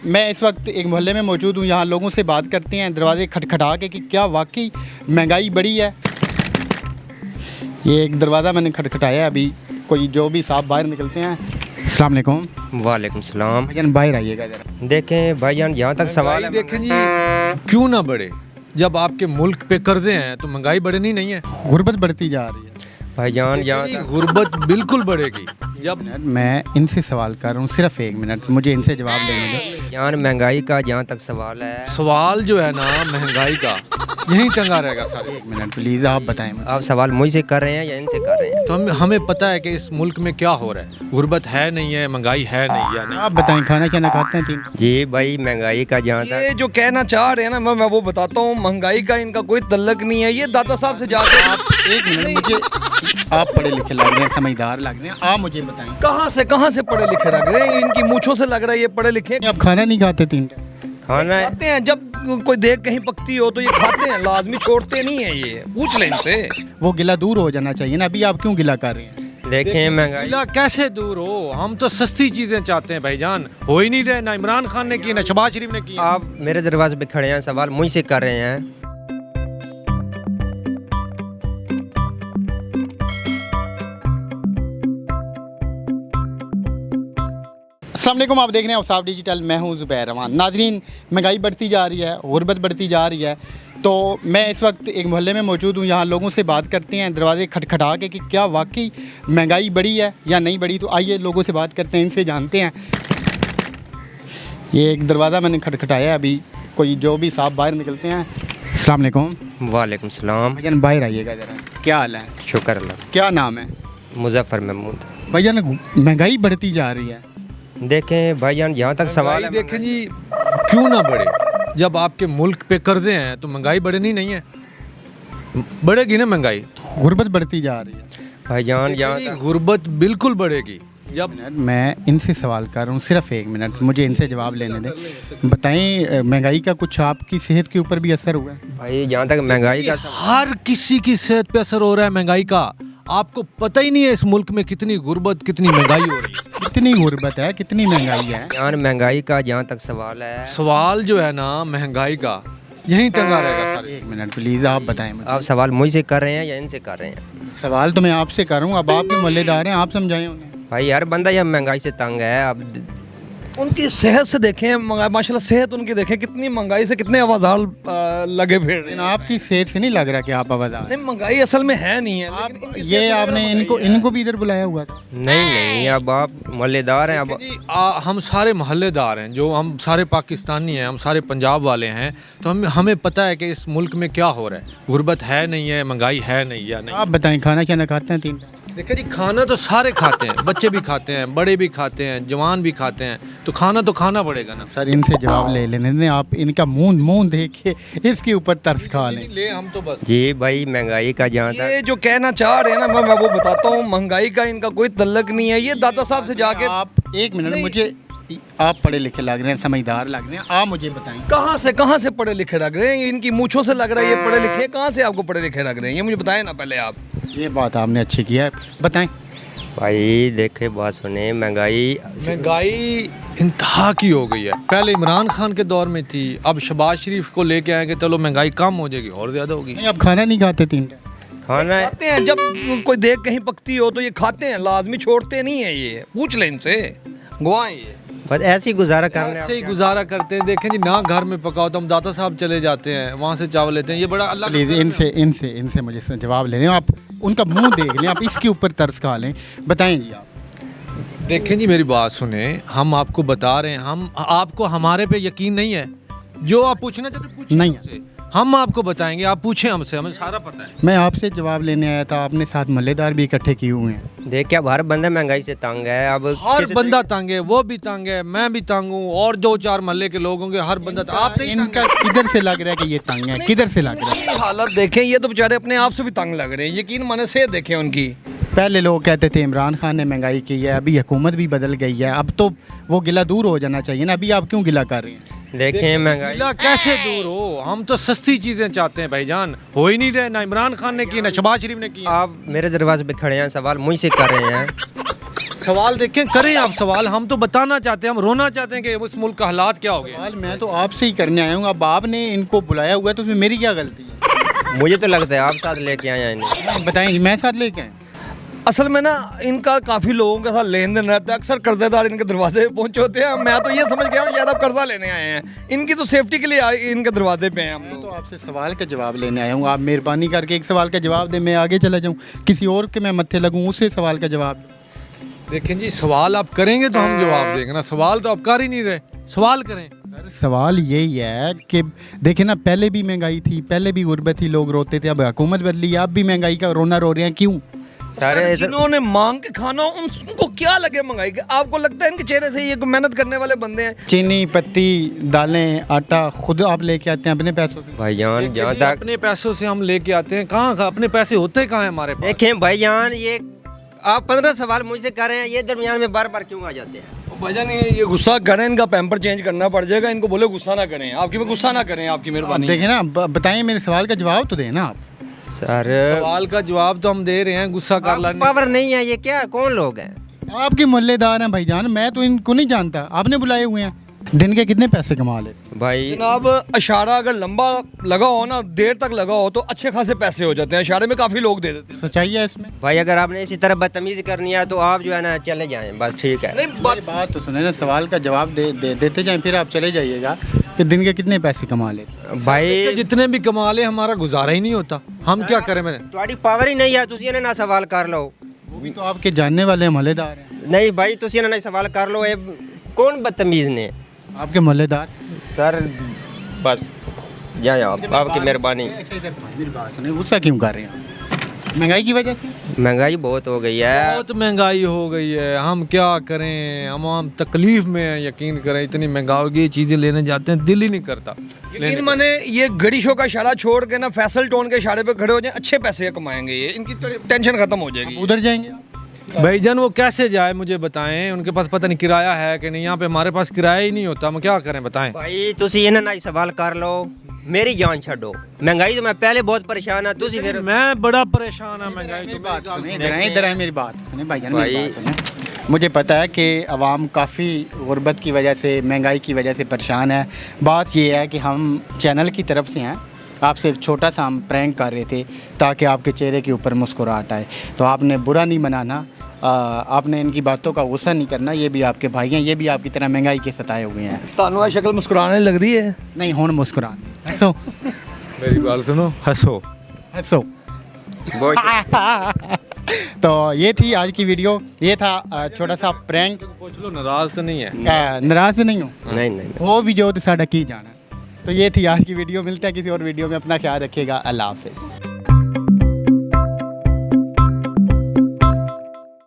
मैं इस वक्त एक मोहल्ले में मौजूद हूँ। यहाँ लोगों से बात करते हैं दरवाजे खटखटा के कि क्या वाकई महंगाई बढ़ी है। ये एक दरवाज़ा मैंने खटखटाया है, अभी कोई जो भी साहब बाहर निकलते हैं। अस्सलाम वालेकुम। वालेकुम सलाम। भाईजान बाहर आइएगा ज़रा। देखें भाईजान, जहाँ तक सवाल है, देखें जी, क्यों ना बढ़े? जब आपके मुल्क पे कर्जे हैं तो महंगाई बढ़नी नहीं है। गुर्बत बढ़ती जा रही है भाईजान, जहाँ तक गुर्बत बिल्कुल बढ़ेगी। जब मैं इनसे सवाल कर रहा हूँ, सिर्फ एक मिनट मुझे इनसे जवाब देने दो। यार महंगाई का जहाँ तक सवाल है, सवाल जो है ना महंगाई का, यहीं टंगा रहेगा सर। एक मिनट प्लीज़ आप बताएं मुझे। आप सवाल मुझसे कर रहे हैं या इनसे कर रहे हैं? तो हमें पता है कि इस मुल्क में क्या हो रहा है। गुर्बत है नहीं है, महंगाई है नहीं या नहीं। आप बताएं, खाना क्या खाते हैं तीन? जी भाई, महंगाई का जहाँ ये तक जो कहना चाह रहे हैं ना, मैं वो बताता हूँ। महंगाई का इनका कोई तल्लक नहीं है। ये दादा साहब से जाके आप एक मिनट मुझे, आप पढ़े लिखे लग रहे हैं, समझदार लग रहे हैं, आप मुझे बताएं। कहाँ से पढ़े लिखे लग रहे हैं? इनकी मूंछों से लग रहा है ये पढ़े लिखे। आप खाना नहीं खाते तीन टाइम? खाना है। खाते हैं, जब कोई देख कहीं पकती हो तो ये खाते हैं, लाजमी छोड़ते नहीं है। ये पूछ लें इनसे। वो गिला दूर हो जाना चाहिए ना, अभी आप क्यों गिला कर रहे हैं? देखें महंगाई, गिला कैसे दूर हो? हम तो सस्ती चीजें चाहते हैं भाईजान। हो ही नहीं रहे, ना इमरान खान ने की, ना शहबाज शरीफ ने की। आप मेरे दरवाजे पे खड़े हैं, सवाल मुझसे कर रहे हैं। अस्सलाम वालेकुम, आप देख रहे हैं औसाफ डिजिटल। मैं हूं ज़ुबैर रहमान। नाज़रीन, महंगाई बढ़ती जा रही है, गुर्बत बढ़ती जा रही है, तो मैं इस वक्त एक मोहल्ले में मौजूद हूं। यहाँ लोगों से बात करते हैं दरवाजे खटखटा के कि क्या वाकई महंगाई बढ़ी है या नहीं बढ़ी। तो आइए लोगों से बात करते हैं, इनसे जानते हैं। ये एक दरवाज़ा मैंने खटखटाया है, अभी कोई जो भी साहब बाहर निकलते हैं। अस्सलाम वालेकुम। वालेकुम सलाम। भाईजान बाहर आइएगा ज़रा। क्या हाल है? शुक्र अल्लाह। क्या नाम है? मुजफ्फर महमूद। भाईजान महंगाई बढ़ती जा रही है। देखें भाईजान, जहाँ तक सवाल है, देखें जी, क्यों ना बढ़े? जब आपके मुल्क पे कर्जे हैं तो महंगाई बढ़नी नहीं है। बढ़ेगी ना महंगाई। गुर्बत बढ़ती जा रही है। भाईजान जहाँ तक गुर्बत बिल्कुल बढ़ेगी। जब मैं इनसे सवाल कर रहा हूँ, सिर्फ एक मिनट मुझे इनसे जवाब लेने दें। बताएं, महंगाई का कुछ आपकी सेहत के ऊपर भी असर हुआ है? भाई, जहाँ तक महंगाई का हर किसी की सेहत पे असर हो रहा है महंगाई का। आपको पता ही नहीं है इस मुल्क में कितनी गुर्बत, कितनी महंगाई हो रही है। कितनी गुर्बत है, कितनी महंगाई है? यार महंगाई का जहाँ तक सवाल है, सवाल जो है ना महंगाई का, यहीं टंगा रहेगा सर। एक मिनट प्लीज़ आप बताएं मुझे। आप सवाल मुझसे कर रहे हैं या इनसे कर रहे हैं? सवाल तो मैं आपसे कर रहा हूँ, अब आप भी मोहल्लेदार हैं, आप समझाएं उन्हें। भाई यार, बंदा यह महंगाई से तंग है। अब उनकी सेहत से देखें, माशाल्लाह सेहत उनकी देखें, कितनी महंगाई से कितने आवाज़ार लगे फिर रहे लेकिन हैं। आपकी सेहत से नहीं लग रहा कि आप आवाज़ार। नहीं, महंगाई असल में है नहीं है, आप लेकिन इनकी ये सेहत से आपने ज़्यादा इनको भी इधर बुलाया हुआ था? नहीं, अब आप मोहल्लेदार हैं। अब जी, हम सारे मोहल्लेदार हैं, जो हम सारे पाकिस्तानी हैं, हम सारे पंजाब वाले हैं, तो हमें पता है कि इस मुल्क में क्या हो रहा है। गुर्बत है नहीं है, महंगाई है नहीं या नहीं। आप बताएं, खाना क्या खाते हैं तीन टाइम? देखिए जी, खाना तो सारे खाते हैं, बच्चे भी खाते हैं, बड़े भी खाते हैं, जवान भी खाते हैं, तो खाना तो खाना पड़ेगा ना। सर इनसे जवाब ले लेने दें, आप इनका मुंह देख के इसके ऊपर तरस खा लें। ले हम तो बस जी भाई, महंगाई का जहाँ तक ये जो कहना चाह रहे हैं ना, मैं वो बताता हूँ। महंगाई का इनका कोई तल्लक नहीं है। ये दादा साहब से जाके आप एक मिनट नहीं। मुझे, आप पढ़े लिखे लग रहे हैं, समझदार लग रहे हैं, आप मुझे बताएं। कहाँ से पढ़े लिखे लग रहे हैं? इनकी मूंछों से लग रहा है ये पढ़े लिखे। कहाँ से आपको पढ़े लिखे लग रहे हैं? ये मुझे बताएं ना पहले आप। ये बात आपने अच्छी की है, बताएं। भाई देखे, बात सुने, महंगाई इंतहा की हो गई है। पहले इमरान खान के दौर में थी, अब शहबाज शरीफ को लेके आएंगे, चलो महंगाई कम हो जाएगी, और ज़्यादा होगी। नहीं, आप खाना नहीं खाते तीन टाइम? खाना है। खाते हैं, जब कोई देख कहीं पकती हो तो ये खाते हैं, लाजमी छोड़ते नहीं है। ये पूछ लें इनसे, गवाह हैं ये। बस ऐसे ही गुजारा करने। ऐसे ही गुजारा करते हैं। देखें जी, ना घर में पकाओ तो हम दाता साहब चले जाते हैं, वहाँ से चावल लेते हैं। ये बड़ा अल्लाह प्लीज़ इनसे मुझे जवाब ले लें। आप उनका मुंह देख लें, आप इसके ऊपर तरस खा लें। बताएं जी आप। देखें जी, मेरी बात सुने, हम आपको बता रहे हैं, हम आपको हमारे पे यकीन नहीं है। जो आप पूछना चाहते पूछिए नहीं। हमसे, हम आपको बताएंगे, आप पूछें हमसे, हमें सारा पता है। मैं आपसे जवाब लेने आया था, आपने साथ मोहल्लेदार भी इकट्ठे किए हुए हैं। देख क्या, हर बंदा महंगाई से तंग है। अब हर किसी बंदा तंग है, वो भी तंग है, मैं भी तंग हूँ, और 2-4 मोहल्ले के लोग होंगे। हर बंदा आप नहीं तंग इनका है। किधर से लग रहा है कि ये तंग है? किधर से लग रहा है? ये हालत देखें, ये तो बेचारे अपने आप से भी तंग लग रहे हैं। यकीन माने सेहत देखें उनकी। पहले लोग कहते थे इमरान खान ने महंगाई की है, अभी हुकूमत भी बदल गई है, अब तो वो गिला दूर हो जाना चाहिए ना, अभी आप क्यों गिला कर रहे हैं? देखें महंगाई, गिला कैसे दूर हो? हम तो सस्ती चीजें चाहते हैं भाईजान। हो ही नहीं रहे, ना इमरान खान ने की, ना शहबाज शरीफ ने की। आप मेरे दरवाजे पे खड़े हैं, सवाल मुझसे कर रहे हैं। सवाल देखें, करें आप सवाल। हम तो बताना चाहते हैं, हम रोना चाहते हैं कि उस मुल्क का हालात क्या हो गए। सवाल मैं तो आपसे ही करने आया हूँ। अब आपने इनको बुलाया हुआ है तो उसमें मेरी क्या गलती है? मुझे तो लगता है आप साथ लेके आए हैं इन्हें। बताएं, मैं साथ लेके आए? असल में ना इनका काफ़ी लोगों के साथ लेन देन रहता है, अक्सर कर्जेदार इनके दरवाजे पे पहुंचे होते हैं। मैं तो ये समझ गया हूँ शायद आप कर्जा लेने आए हैं, इनकी तो सेफ्टी के लिए इनके दरवाजे पे हैं हम मैं लोग। तो आपसे सवाल का जवाब लेने आया हूँ। आप मेहरबानी करके एक सवाल का जवाब दें, मैं आगे चला जाऊँ, किसी और के मैं मत्थे लगूँ, उससे सवाल का जवाब दूं। देखें जी, सवाल आप करेंगे तो हम जवाब देंगे ना। सवाल तो आप कर ही नहीं रहे, सवाल करें। सर सवाल यही है कि देखें ना, पहले भी महंगाई थी, पहले भी गुर्बत थी, लोग रोते थे, अब हुकूमत बदली, अब भी महंगाई का रोना रो रहे हैं, क्यों? सारे सर, जिन्होंने मांग के खाना, उनको क्या लगे महंगाई के? आपको लगता है इनके चेहरे से ये मेहनत करने वाले बंदे हैं? चीनी, पत्ती, दालें, आटा खुद आप लेके आते हैं अपने पैसों से? भाईजान जहाँ जी, तक अपने पैसों से हम लेके आते हैं। कहाँ अपने पैसे होते कहाँ हैं हमारे पास? देखें भाईजान, ये आप 15 सवाल मुझसे कर रहे हैं, ये दरमियान में बार बार क्यों आ जाते हैं? भाईजान ये गुस्सा करें, इनका पैम्पर चेंज करना पड़ जाएगा। इनको बोले गुस्सा ना करें, आपकी में गुस्सा ना करें, आपकी आप मेहरबानी। देखें ना, बताएं, मेरे सवाल का जवाब तो दें ना आप। सर सवाल का जवाब तो हम दे रहे हैं, गुस्सा कर लाने। पावर नहीं है, ये क्या कौन लोग हैं? आपके मोहल्लेदार हैं भाईजान, मैं तो इनको नहीं जानता, आपने बुलाए हुए हैं। दिन के कितने पैसे कमा लेते? भाई जनाब अशारा अगर लंबा लगा हो ना, देर तक लगा हो, तो अच्छे खासे पैसे हो जाते हैं। अशारे में काफ़ी लोग दे देते हैं। सच्चाई है इसमें? भाई अगर आपने इसी तरह बदतमीजी करनी है तो आप जो है ना चले जाएं, बस ठीक है। नहीं मेरी बात तो सुने ना, सवाल का जवाब देते जाएं, फिर आप चले जाइएगा कि दिन के कितने पैसे कमा लेते? भाई जितने भी कमा ले हमारा गुजारा ही नहीं होता, हम क्या करें? मैंने ਤੁਹਾਡੀ पावर ही नहीं है, ਤੁਸੀਂ ਇਹਨਾਂ ਨਾਲ सवाल कर लो। वो भी तो आपके जानने वाले मोहल्लेदार हैं। नहीं भाई ਤੁਸੀਂ ਇਹਨਾਂ ਨਾਲ सवाल कर लो। ये कौन बदतमीज ने? आपके मोहल्लेदार? सर बस जाए आप, आपकी मेहरबानी। अच्छा इधर मेरी बात सुने, गुस्सा क्यों कर रहे हैं? महंगाई की वजह से? महंगाई बहुत हो गई है। बहुत महंगाई हो गई है, हम क्या करें? हम तकलीफ में हैं, यकीन करें। इतनी महंगाई की चीज़ें लेने जाते हैं, दिल ही नहीं करता लेकिन मैंने ये गड़ी शो का इशारा छोड़ के ना फैसल टोन के इशारे पे खड़े हो जाए, अच्छे पैसे कमाएंगे ये, इनकी टेंशन खत्म हो जाएगी। उधर जाएंगे? भाईजान वो कैसे जाए मुझे बताएं। उनके पास पता नहीं किराया है कि नहीं, यहाँ पे हमारे पास किराया ही नहीं होता, हम क्या करें बताएं। भाई ਤੁਸੀਂ ਇਹਨਾਂ ਨਾਲ सवाल कर लो, मेरी जान छो। महंगाई तो मैं पहले बहुत परेशान है, ਤੁਸੀਂ फिर मैं बड़ा परेशान है महंगाई तो। बात सुने, इधर आए मेरी बात सुने भाईजान, मेरी भाई- बात सुने। मुझे पता है कि आवाम काफ़ी गुर्बत की वजह से, महंगाई की वजह से परेशान है। बात ये है कि हम चैनल की तरफ से हैं, आपसे एक छोटा सा हम प्रैंक कर रहे थे ताकि आपके चेहरे के ऊपर मुस्कुराहट आए। तो आपने बुरा नहीं मनाना, आपने इनकी बातों का गुस्सा नहीं करना। ये भी आपके भाई हैं, ये भी आपकी तरह महंगाई के सताए हुए हैं। ਤੁਹਾਨੂੰ ਆ शक्ल मुस्कुराने लग रही है। नहीं हुण मुस्कुरान, हंसो मेरी बात सुनो, हंसो। हंसो। तो ये थी आज की वीडियो, ये था छोटा सा प्रैंक। पूछ लो, नाराज तो नहीं है? नाराज नहीं हो? नहीं नहीं वो वीडियो तो साड़ा की जाना। तो ये थी आज की वीडियो, मिलते हैं किसी और वीडियो में। अपना ख्याल रखिएगा, अल्लाह हाफिज़।